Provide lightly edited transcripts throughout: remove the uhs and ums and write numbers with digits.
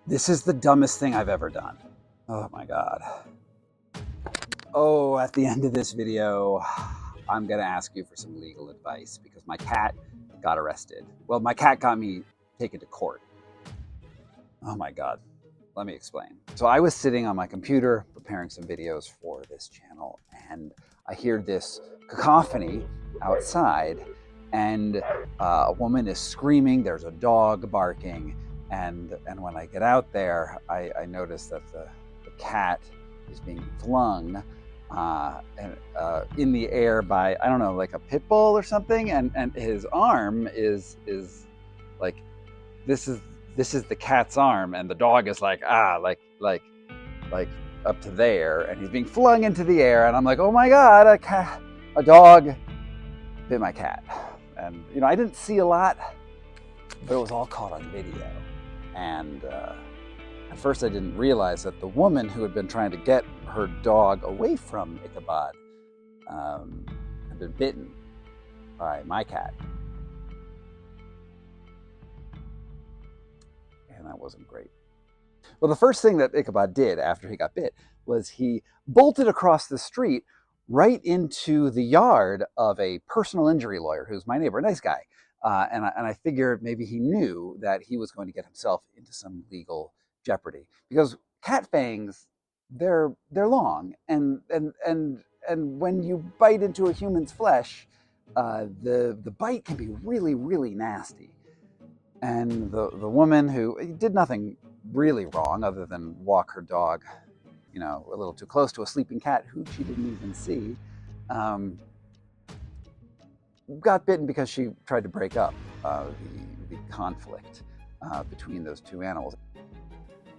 This is the dumbest thing I've ever done. Oh my God. Oh, at the end of this video, I'm gonna ask you for some legal advice because my cat got arrested. Well, my cat got me taken to court. Oh my God. Let me explain. So I was sitting on my computer preparing some videos for this channel, and I hear this cacophony outside, and a woman is screaming. There's a dog barking, and when I get out there, I notice that the cat is being flung in the air by, I don't know, like a pit bull or something, and his arm is like, this is the cat's arm, and the dog is like like up to there, and he's being flung into the air, and I'm like, oh my God, a dog bit my cat. And you know, I didn't see a lot, but it was all caught on video. And at first I didn't realize that the woman who had been trying to get her dog away from Ichabod had been bitten by my cat. And that wasn't great. Well, the first thing that Ichabod did after he got bit was he bolted across the street right into the yard of a personal injury lawyer who's my neighbor, a nice guy. And I figured maybe he knew that he was going to get himself into some legal jeopardy, because cat fangs, they're long, and when you bite into a human's flesh, the bite can be really, really nasty. And the woman, who did nothing really wrong other than walk her dog, you know, a little too close to a sleeping cat who she didn't even see, got bitten because she tried to break up the conflict between those two animals.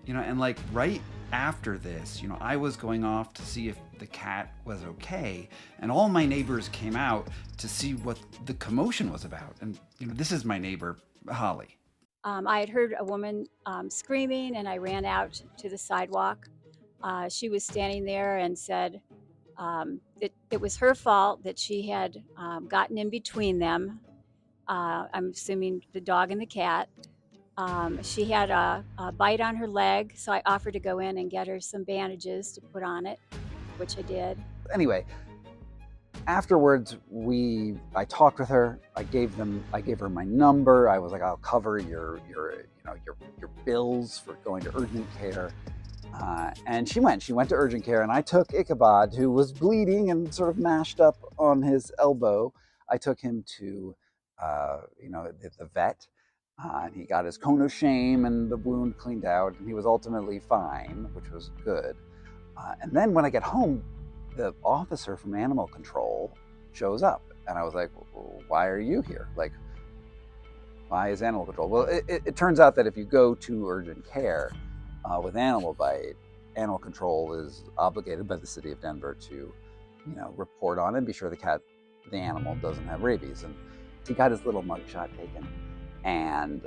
You know, and like right after this, you know, I was going off to see if the cat was okay, and all my neighbors came out to see what the commotion was about. And you know, this is my neighbor, Holly. I had heard a woman screaming, and I ran out to the sidewalk. She was standing there and said that it was her fault that she had gotten in between them. I'm assuming the dog and the cat. She had a bite on her leg, so I offered to go in and get her some bandages to put on it, which I did. Anyway, afterwards, I talked with her. I gave her my number. I was like, I'll cover your bills for going to urgent care. And she went to urgent care, and I took Ichabod, who was bleeding and sort of mashed up on his elbow. I took him to the vet, and he got his cone of shame and the wound cleaned out, and he was ultimately fine, which was good. And then when I get home, the officer from animal control shows up, and I was like, why are you here? Like, why is animal control? Well, it turns out that if you go to urgent care with animal bite, animal control is obligated by the city of Denver to, you know, report on it and be sure the animal doesn't have rabies. And he got his little mugshot taken, and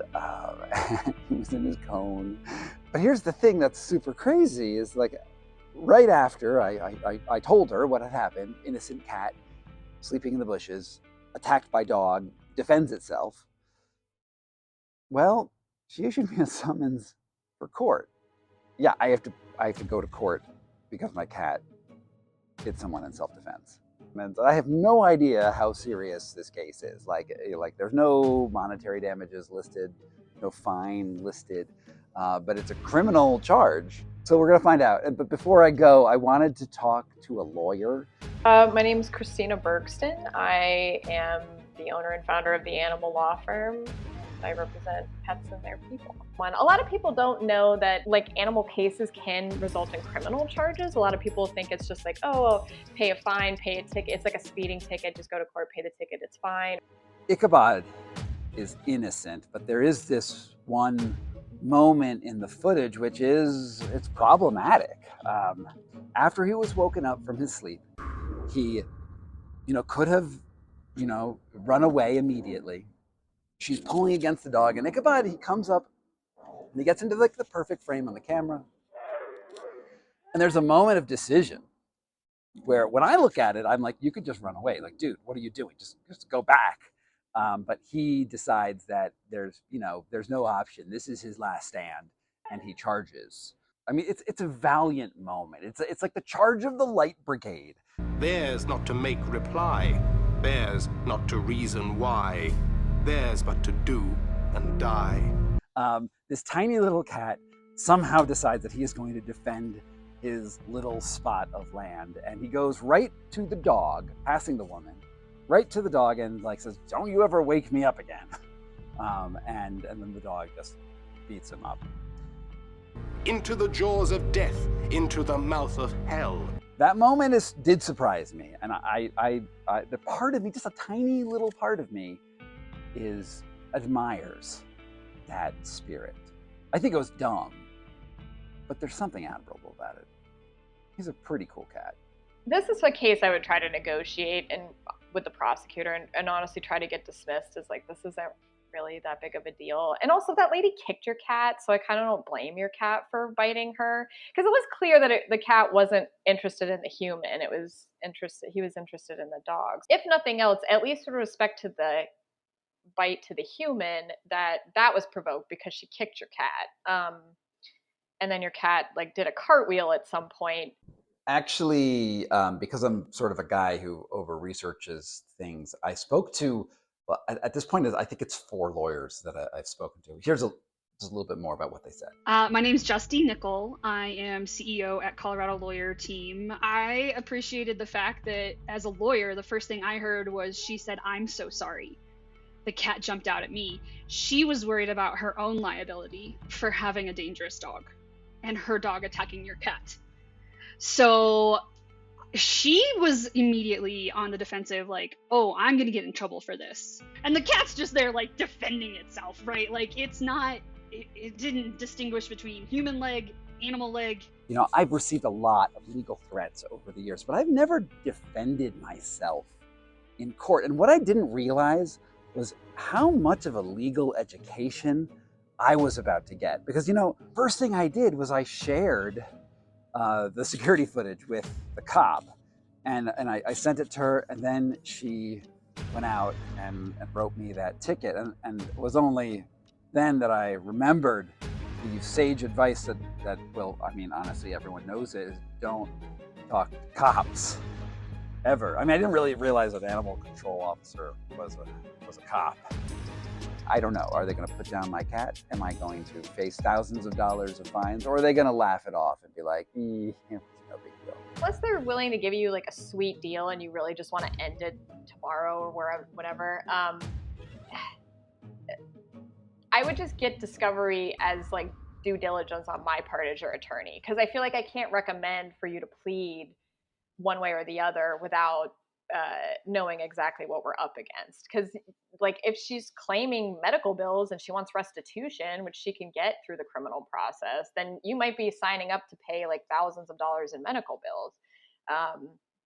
he was in his cone. But here's the thing that's super crazy is, like, right after I told her what had happened, innocent cat sleeping in the bushes, attacked by dog, defends itself. Well, she issued me a summons for court. Yeah, I have to go to court because my cat hit someone in self-defense. And I have no idea how serious this case is. Like there's no monetary damages listed, no fine listed, but it's a criminal charge. So we're gonna find out. But before I go, I wanted to talk to a lawyer. My name is Christina Bergston. I am the owner and founder of the Animal Law Firm. I represent pets and their people. A lot of people don't know that, like, animal cases can result in criminal charges. A lot of people think it's just like, oh, pay a fine, pay a ticket. It's like a speeding ticket, just go to court, pay the ticket, it's fine. Ichabod is innocent, but there is this one moment in the footage which it's problematic. After he was woken up from his sleep, he, you know, could have, you know, run away immediately. She's pulling against the dog, and Ichabod, he comes up and he gets into like the perfect frame on the camera. And there's a moment of decision where, when I look at it, I'm like, you could just run away. Like, dude, what are you doing? Just go back. But he decides that there's no option. This is his last stand, and he charges. I mean, it's a valiant moment. It's like the charge of the light brigade. Theirs not to make reply, theirs not to reason why, theirs but to do and die. This tiny little cat somehow decides that he is going to defend his little spot of land, and he goes right to the dog, passing the woman, right to the dog, and like says, "Don't you ever wake me up again." And then the dog just beats him up. Into the jaws of death, into the mouth of hell. That moment did surprise me, and the part of me, just a tiny little part of me, admires that spirit. I think it was dumb, but there's something admirable about it. He's a pretty cool cat. This is a case I would try to negotiate and with the prosecutor and honestly try to get dismissed as like, this isn't really that big of a deal. And also that lady kicked your cat, so I kind of don't blame your cat for biting her, because it was clear that the cat wasn't interested in the human. He was interested in the dogs. If nothing else, at least with respect to the bite to the human, that was provoked because she kicked your cat. And then your cat like did a cartwheel at some point. Actually, because I'm sort of a guy who over researches things, I spoke to, well, at this point, I think it's 4 lawyers that I've spoken to. Here's just a little bit more about what they said. My name's Justine Nickel. I am CEO at Colorado Lawyer Team. I appreciated the fact that as a lawyer, the first thing I heard was she said, "I'm so sorry." The cat jumped out at me. She was worried about her own liability for having a dangerous dog and her dog attacking your cat. So she was immediately on the defensive, like, "Oh, I'm gonna get in trouble for this." And the cat's just there, like, defending itself, right? Like, it's not, it didn't distinguish between human leg, animal leg. You know, I've received a lot of legal threats over the years, but I've never defended myself in court. And what I didn't realize was how much of a legal education I was about to get. Because, you know, first thing I did was I shared the security footage with the cop, and I sent it to her, and then she went out and wrote me that ticket, and it was only then that I remembered the sage advice that well, I mean, honestly, everyone knows it, is don't talk to cops ever. I mean, I didn't really realize an animal control officer was a cop. I don't know. Are they going to put down my cat? Am I going to face thousands of dollars of fines? Or are they going to laugh it off and be like, it's no big deal? Unless they're willing to give you like a sweet deal and you really just want to end it tomorrow or wherever, whatever, I would just get discovery as like due diligence on my part as your attorney. Because I feel like I can't recommend for you to plead one way or the other without knowing exactly what we're up against. Because like if she's claiming medical bills and she wants restitution, which she can get through the criminal process, then you might be signing up to pay like thousands of dollars in medical bills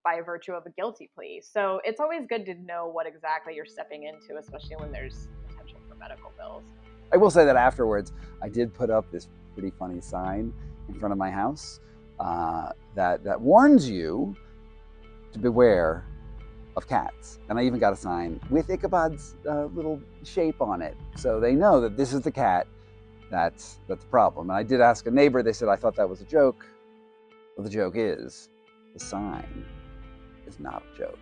by virtue of a guilty plea. So it's always good to know what exactly you're stepping into, especially when there's potential for medical bills. I will say that afterwards, I did put up this pretty funny sign in front of my house that warns you to beware of cats. And I even got a sign with Ichabod's little shape on it. So they know that this is the cat that's the problem. And I did ask a neighbor, they said, I thought that was a joke. Well, the joke is, the sign is not a joke.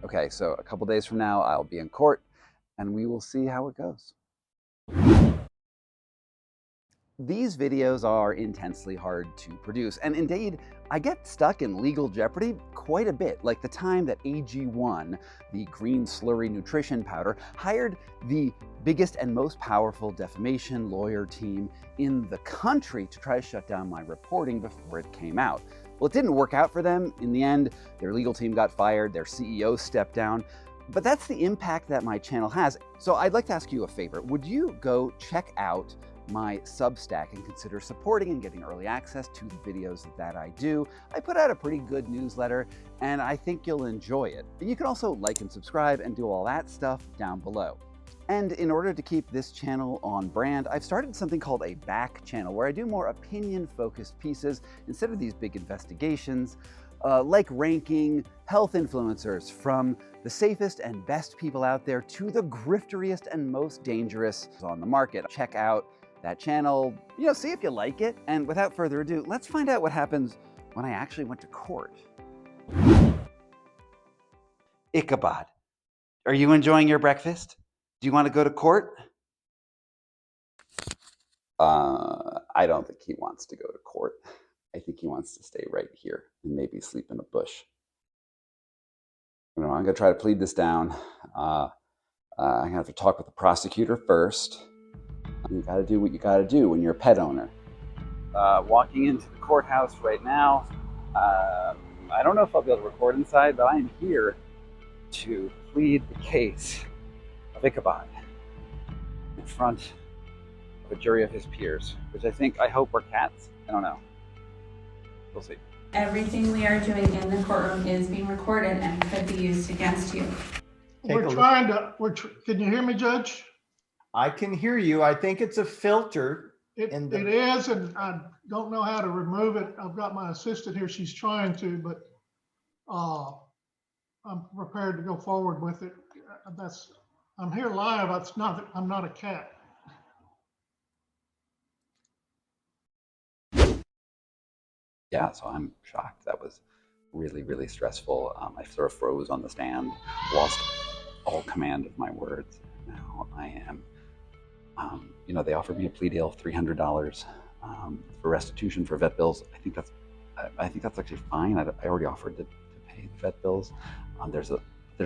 Okay, so a couple days from now, I'll be in court and we will see how it goes. These videos are intensely hard to produce, and indeed, I get stuck in legal jeopardy quite a bit, like the time that AG1, the green slurry nutrition powder, hired the biggest and most powerful defamation lawyer team in the country to try to shut down my reporting before it came out. Well, it didn't work out for them. In the end, their legal team got fired, their CEO stepped down, but that's the impact that my channel has. So I'd like to ask you a favor. Would you go check out my Substack and consider supporting and getting early access to the videos that I do? I put out a pretty good newsletter and I think you'll enjoy it. You can also like and subscribe and do all that stuff down below. And in order to keep this channel on brand, I've started something called a back channel where I do more opinion-focused pieces instead of these big investigations, like ranking health influencers from the safest and best people out there to the grifteriest and most dangerous on the market. Check out that channel, see if you like it. And without further ado, let's find out what happens when I actually went to court. Ichabod, are you enjoying your breakfast? Do you want to go to court? I don't think he wants to go to court. I think he wants to stay right here and maybe sleep in a bush. I'm going to try to plead this down. I'm going to have to talk with the prosecutor first. You got to do what you got to do when you're a pet owner. Walking into the courthouse right now. I don't know if I'll be able to record inside, but I am here to plead the case of Ichabod in front of a jury of his peers, which I hope are cats. I don't know. We'll see. Everything we are doing in the courtroom is being recorded and could be used against you. Can you hear me, Judge? I can hear you. I think it's a filter. It is, and I don't know how to remove it. I've got my assistant here. She's trying to, but I'm prepared to go forward with it. I'm here live. I'm not a cat. Yeah, so I'm shocked. That was really, really stressful. I sort of froze on the stand, lost all command of my words. Now I am, they offered me a plea deal of $300 for restitution for vet bills. I think that's actually fine. I already offered to pay the vet bills. There's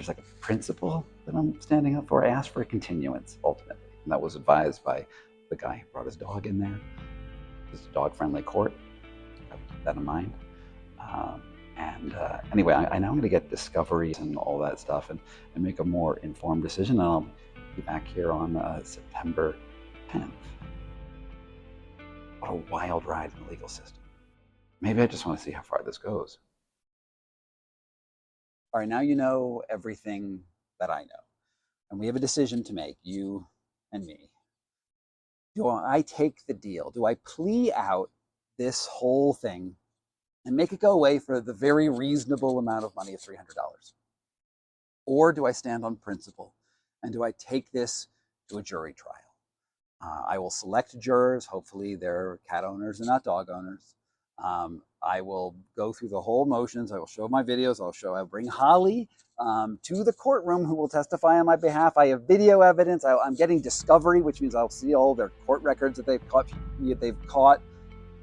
like a principle that I'm standing up for. I asked for a continuance ultimately, and that was advised by the guy who brought his dog in there. It's a dog-friendly court. Keep that in mind. Anyway, I know I'm going to get discovery and all that stuff and make a more informed decision. And I'll be back here on September 10th. What a wild ride in the legal system. Maybe I just want to see how far this goes. All right, now you know everything that I know. And we have a decision to make, you and me. Do I take the deal? Do I plea out this whole thing and make it go away for the very reasonable amount of money of $300? Or do I stand on principle and do I take this to a jury trial? I will select jurors. Hopefully they're cat owners and not dog owners. I will go through the whole motions. I will show my videos. I'll bring Holly to the courtroom who will testify on my behalf. I have video evidence. I'm getting discovery, which means I'll see all their court records that they've caught,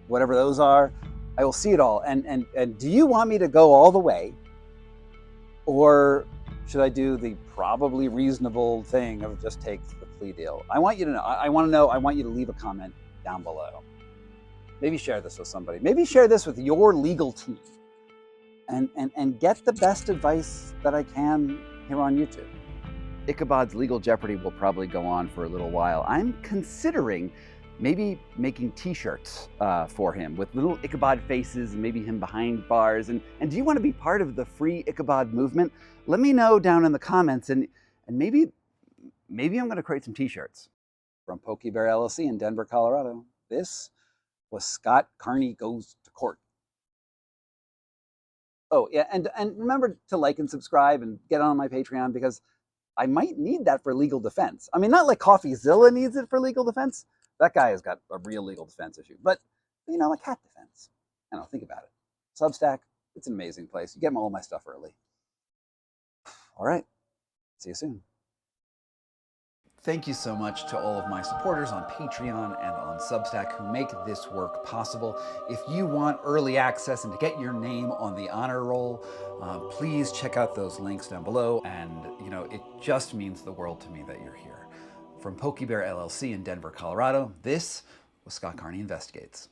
whatever those are. I will see it all. And do you want me to go all the way? Or should I do the probably reasonable thing of just take the plea deal? I want you to know. I want you to leave a comment down below. Maybe share this with somebody. Maybe share this with your legal team. And get the best advice that I can here on YouTube. Ichabod's legal jeopardy will probably go on for a little while. I'm considering maybe making t-shirts for him with little Ichabod faces and maybe him behind bars. And do you want to be part of the free Ichabod movement? Let me know down in the comments and maybe I'm going to create some t-shirts. From Pokey Bear LLC in Denver, Colorado, this was Scott Carney Goes to Court. Oh yeah, and remember to like and subscribe and get on my Patreon because I might need that for legal defense. I mean, not like CoffeeZilla needs it for legal defense. That guy has got a real legal defense issue. But, a cat defense. I don't know, think about it. Substack, it's an amazing place. You get all my stuff early. All right. See you soon. Thank you so much to all of my supporters on Patreon and on Substack who make this work possible. If you want early access and to get your name on the honor roll, please check out those links down below. And, it just means the world to me that you're here. From Pokey Bear LLC in Denver, Colorado, this was Scott Carney Investigates.